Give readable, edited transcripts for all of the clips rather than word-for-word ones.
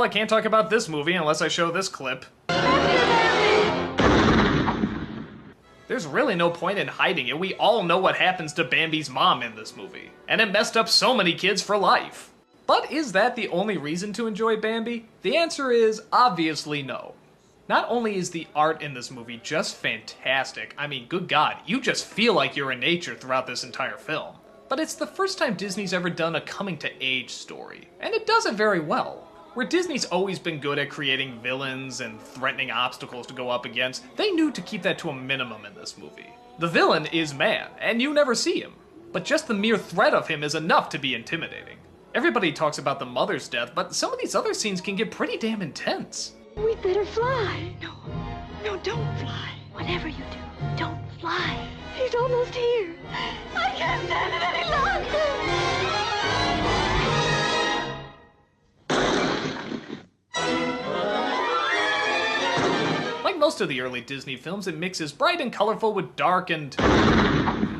well, I can't talk about this movie unless I show this clip. There's really no point in hiding it. We all know what happens to Bambi's mom in this movie, and it messed up so many kids for life. But is that the only reason to enjoy Bambi? The answer is obviously no. Not only is the art in this movie just fantastic, I mean, good God, you just feel like you're in nature throughout this entire film. But it's the first time Disney's ever done a coming-to-age story, and it does it very well. Where Disney's always been good at creating villains and threatening obstacles to go up against, they knew to keep that to a minimum in this movie. The villain is man, and you never see him. But just the mere threat of him is enough to be intimidating. Everybody talks about the mother's death, but some of these other scenes can get pretty damn intense. We'd better fly. No, don't fly. Whatever you do, don't fly. He's almost here. I can't stand it any longer. Like most of the early Disney films, it mixes bright and colorful with dark and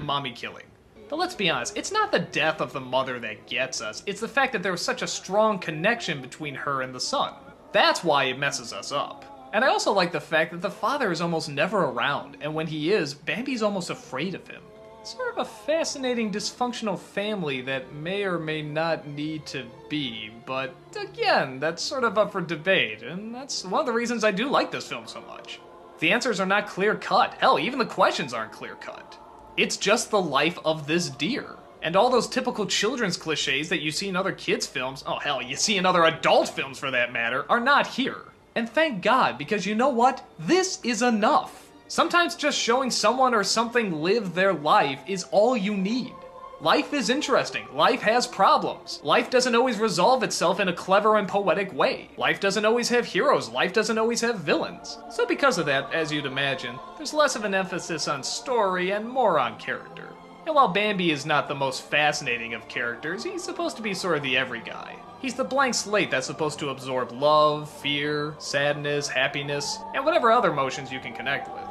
mommy killing. But let's be honest, it's not the death of the mother that gets us, it's the fact that there was such a strong connection between her and the son. That's why it messes us up. And I also like the fact that the father is almost never around, and when he is, Bambi's almost afraid of him. Sort of a fascinating dysfunctional family that may or may not need to be, but again, that's sort of up for debate, and that's one of the reasons I do like this film so much. The answers are not clear-cut. Hell, even the questions aren't clear-cut. It's just the life of this deer. And all those typical children's cliches that you see in other kids' films, oh hell, you see in other adult films for that matter, are not here. And thank God, because you know what? This is enough. Sometimes just showing someone or something live their life is all you need. Life is interesting. Life has problems. Life doesn't always resolve itself in a clever and poetic way. Life doesn't always have heroes. Life doesn't always have villains. So because of that, as you'd imagine, there's less of an emphasis on story and more on character. And while Bambi is not the most fascinating of characters, he's supposed to be sort of the every guy. He's the blank slate that's supposed to absorb love, fear, sadness, happiness, and whatever other emotions you can connect with.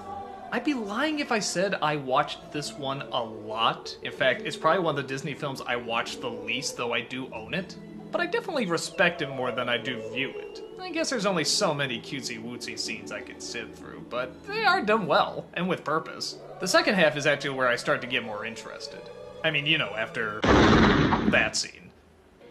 I'd be lying if I said I watched this one a lot. In fact, it's probably one of the Disney films I watched the least, though I do own it. But I definitely respect it more than I do view it. I guess there's only so many cutesy-wootsy scenes I could sit through, but they are done well, and with purpose. The second half is actually where I start to get more interested. I mean, you know, after that scene.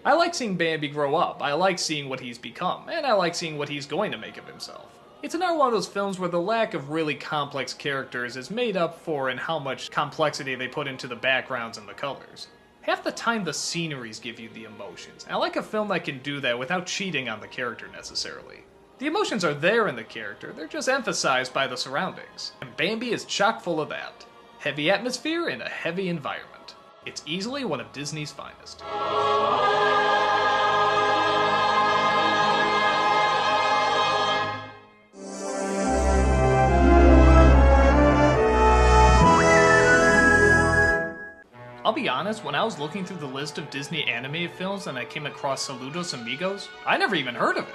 I like seeing Bambi grow up, I like seeing what he's become, and I like seeing what he's going to make of himself. It's another one of those films where the lack of really complex characters is made up for in how much complexity they put into the backgrounds and the colors. Half the time the sceneries give you the emotions, and I like a film that can do that without cheating on the character necessarily. The emotions are there in the character, they're just emphasized by the surroundings. And Bambi is chock full of that. Heavy atmosphere in a heavy environment. It's easily one of Disney's finest. I'll be honest, when I was looking through the list of Disney animated films and I came across Saludos Amigos, I never even heard of it.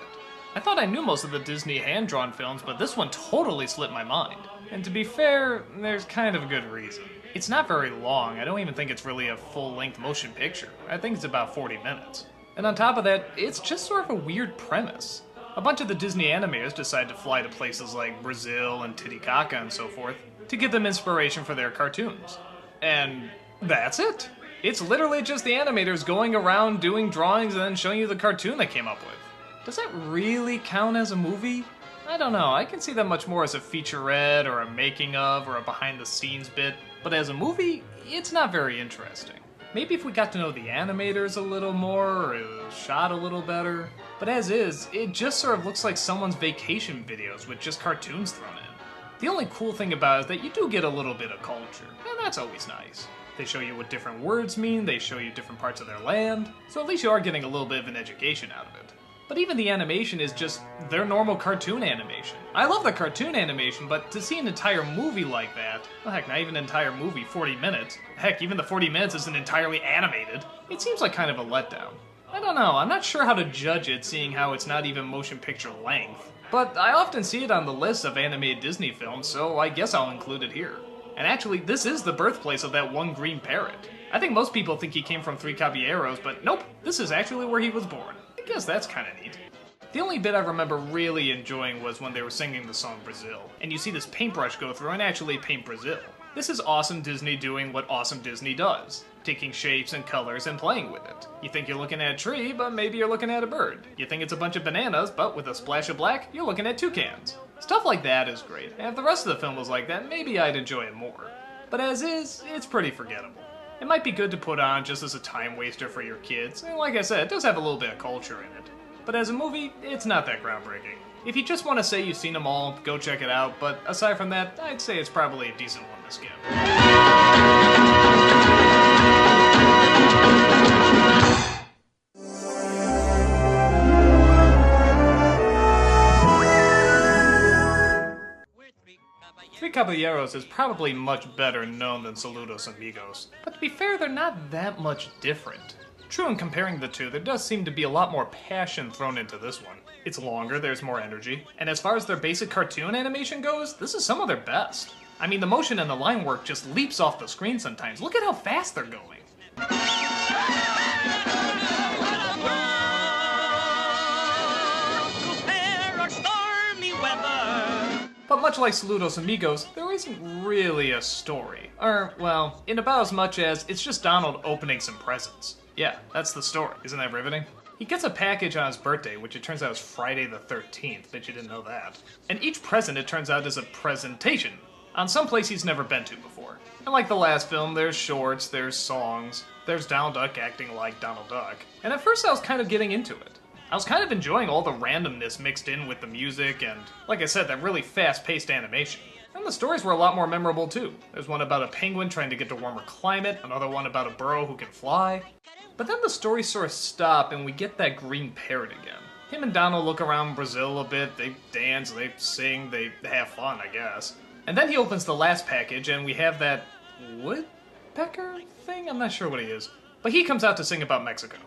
I thought I knew most of the Disney hand-drawn films, but this one totally slipped my mind. And to be fair, there's kind of a good reason. It's not very long, I don't even think it's really a full-length motion picture. I think it's about 40 minutes. And on top of that, it's just sort of a weird premise. A bunch of the Disney animators decide to fly to places like Brazil and Titicaca and so forth to give them inspiration for their cartoons. And that's it. It's literally just the animators going around doing drawings and then showing you the cartoon they came up with. Does that really count as a movie? I don't know, I can see that much more as a featurette or a making of or a behind the scenes bit, but as a movie, it's not very interesting. Maybe if we got to know the animators a little more or it was shot a little better, but as is, it just sort of looks like someone's vacation videos with just cartoons thrown in. The only cool thing about it is that you do get a little bit of culture, and that's always nice. They show you what different words mean, they show you different parts of their land, so at least you are getting a little bit of an education out of it. But even the animation is just their normal cartoon animation. I love the cartoon animation, but to see an entire movie like that, well heck, not even an entire movie, 40 minutes, heck, even the 40 minutes isn't entirely animated, it seems like kind of a letdown. I don't know, I'm not sure how to judge it seeing how it's not even motion picture length, but I often see it on the list of animated Disney films, so I guess I'll include it here. And actually, this is the birthplace of that one green parrot. I think most people think he came from Three Caballeros, but nope, this is actually where he was born. I guess that's kinda neat. The only bit I remember really enjoying was when they were singing the song Brazil, and you see this paintbrush go through and actually paint Brazil. This is awesome Disney doing what awesome Disney does, taking shapes and colors and playing with it. You think you're looking at a tree, but maybe you're looking at a bird. You think it's a bunch of bananas, but with a splash of black, you're looking at toucans. Stuff like that is great, and if the rest of the film was like that, maybe I'd enjoy it more. But as is, it's pretty forgettable. It might be good to put on just as a time waster for your kids, and like I said, it does have a little bit of culture in it. But as a movie, it's not that groundbreaking. If you just want to say you've seen them all, go check it out, but aside from that, I'd say it's probably a decent one to skip. Three Caballeros is probably much better known than Saludos Amigos, but to be fair, they're not that much different. True, in comparing the two, there does seem to be a lot more passion thrown into this one. It's longer, there's more energy, and as far as their basic cartoon animation goes, this is some of their best. I mean, the motion and the line work just leaps off the screen sometimes. Look at how fast they're going. But much like Saludos Amigos, there isn't really a story. Or, well, in about as much as it's just Donald opening some presents. Yeah, that's the story. Isn't that riveting? He gets a package on his birthday, which it turns out is Friday the 13th. Bet you didn't know that. And each present, it turns out, is a presentation on some place he's never been to before. And like the last film, there's shorts, there's songs, there's Donald Duck acting like Donald Duck. And at first I was kind of getting into it. I was kind of enjoying all the randomness mixed in with the music and, like I said, that really fast-paced animation. And the stories were a lot more memorable too. There's one about a penguin trying to get to a warmer climate, another one about a burro who can fly. But then the stories sort of stop and we get that green parrot again. Him and Donald look around Brazil a bit, they dance, they sing, they have fun, I guess. And then he opens the last package and we have that woodpecker thing? I'm not sure what he is. But he comes out to sing about Mexico.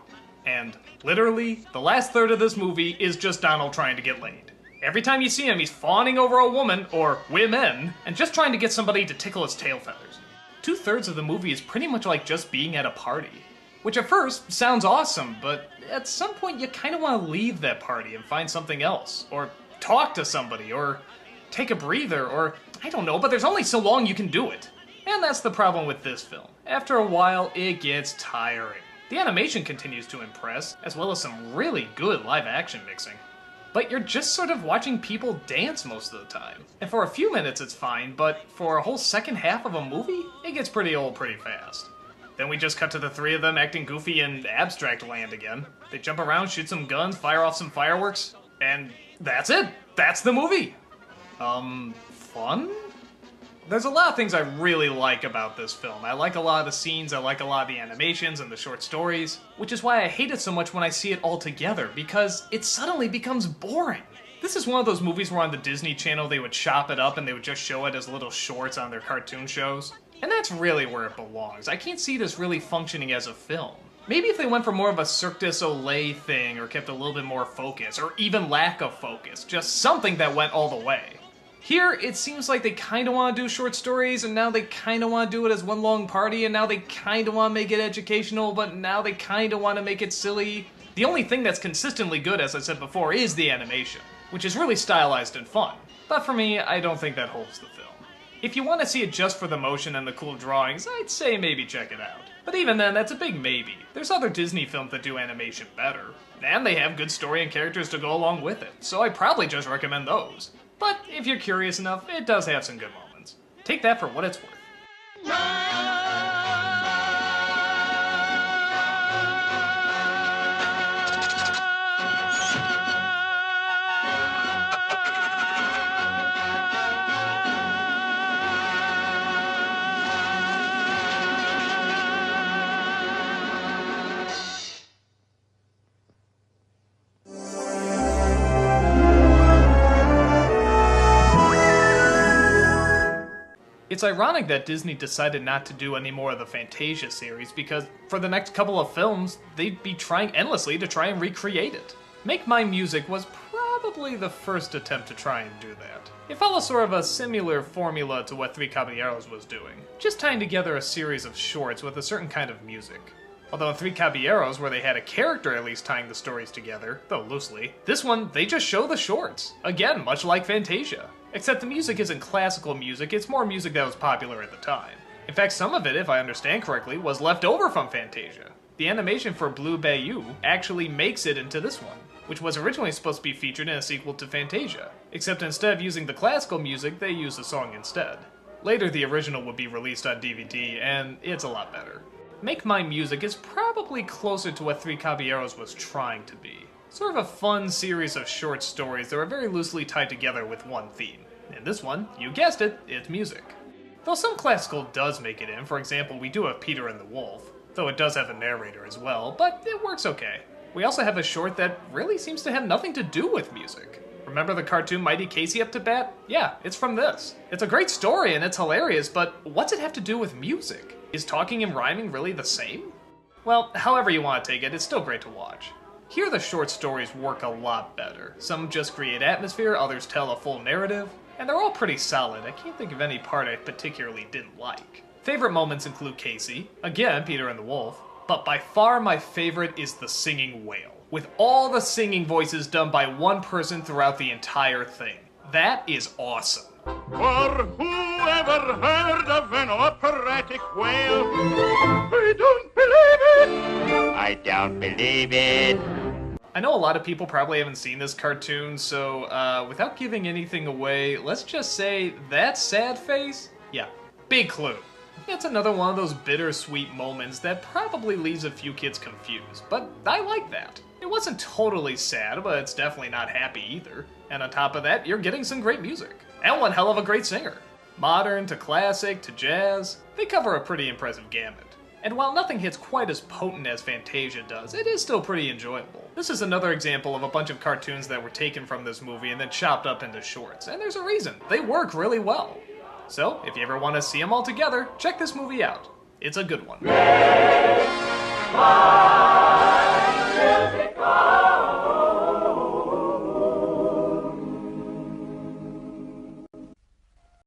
And literally, the last third of this movie is just Donald trying to get laid. Every time you see him, he's fawning over a woman, or women, and just trying to get somebody to tickle his tail feathers. 2/3 of the movie is pretty much like just being at a party. Which at first sounds awesome, but at some point you kind of want to leave that party and find something else. Or talk to somebody, or take a breather, or I don't know, but there's only so long you can do it. And that's the problem with this film. After a while, it gets tiring. The animation continues to impress, as well as some really good live-action mixing. But you're just sort of watching people dance most of the time. And for a few minutes it's fine, but for a whole second half of a movie, it gets pretty old pretty fast. Then we just cut to the three of them acting goofy in abstract land again. They jump around, shoot some guns, fire off some fireworks, and that's it! That's the movie! Fun? There's a lot of things I really like about this film. I like a lot of the scenes, I like a lot of the animations and the short stories, which is why I hate it so much when I see it all together, because it suddenly becomes boring. This is one of those movies where on the Disney Channel they would chop it up and they would just show it as little shorts on their cartoon shows. And that's really where it belongs. I can't see this really functioning as a film. Maybe if they went for more of a Cirque du Soleil thing or kept a little bit more focus, or even lack of focus, just something that went all the way. Here, it seems like they kind of want to do short stories, and now they kind of want to do it as one long party, and now they kind of want to make it educational, but now they kind of want to make it silly. The only thing that's consistently good, as I said before, is the animation, which is really stylized and fun. But for me, I don't think that holds the film. If you want to see it just for the motion and the cool drawings, I'd say maybe check it out. But even then, that's a big maybe. There's other Disney films that do animation better, and they have good story and characters to go along with it, so I'd probably just recommend those. But if you're curious enough, it does have some good moments. Take that for what it's worth. It's ironic that Disney decided not to do any more of the Fantasia series because for the next couple of films, they'd be trying endlessly to try and recreate it. Make Mine Music was probably the first attempt to try and do that. It follows sort of a similar formula to what Three Caballeros was doing, just tying together a series of shorts with a certain kind of music. Although in Three Caballeros, where they had a character at least tying the stories together, though loosely, this one, they just show the shorts. Again, much like Fantasia. Except the music isn't classical music, it's more music that was popular at the time. In fact, some of it, if I understand correctly, was left over from Fantasia. The animation for Blue Bayou actually makes it into this one, which was originally supposed to be featured in a sequel to Fantasia, except instead of using the classical music, they used the song instead. Later, the original would be released on DVD, and it's a lot better. Make My Music is probably closer to what Three Caballeros was trying to be. Sort of a fun series of short stories that are very loosely tied together with one theme. In this one, you guessed it, it's music. Though some classical does make it in, for example, we do have Peter and the Wolf, though it does have a narrator as well, but it works okay. We also have a short that really seems to have nothing to do with music. Remember the cartoon Mighty Casey Up to Bat? Yeah, it's from this. It's a great story and it's hilarious, but what's it have to do with music? Is talking and rhyming really the same? Well, however you want to take it, it's still great to watch. Here the short stories work a lot better. Some just create atmosphere, others tell a full narrative, and they're all pretty solid. I can't think of any part I particularly didn't like. Favorite moments include Casey, again Peter and the Wolf, but by far my favorite is the singing whale, with all the singing voices done by one person throughout the entire thing. That is awesome. For whoever heard of an operatic whale? I don't believe it! I don't believe it! I know a lot of people probably haven't seen this cartoon, so without giving anything away, let's just say that sad face? Yeah, big clue. It's another one of those bittersweet moments that probably leaves a few kids confused, but I like that. It wasn't totally sad, but it's definitely not happy either. And on top of that, you're getting some great music. And one hell of a great singer. Modern to classic to jazz, they cover a pretty impressive gamut. And while nothing hits quite as potent as Fantasia does, it is still pretty enjoyable. This is another example of a bunch of cartoons that were taken from this movie and then chopped up into shorts, and there's a reason. They work really well. So, if you ever want to see them all together, check this movie out. It's a good one.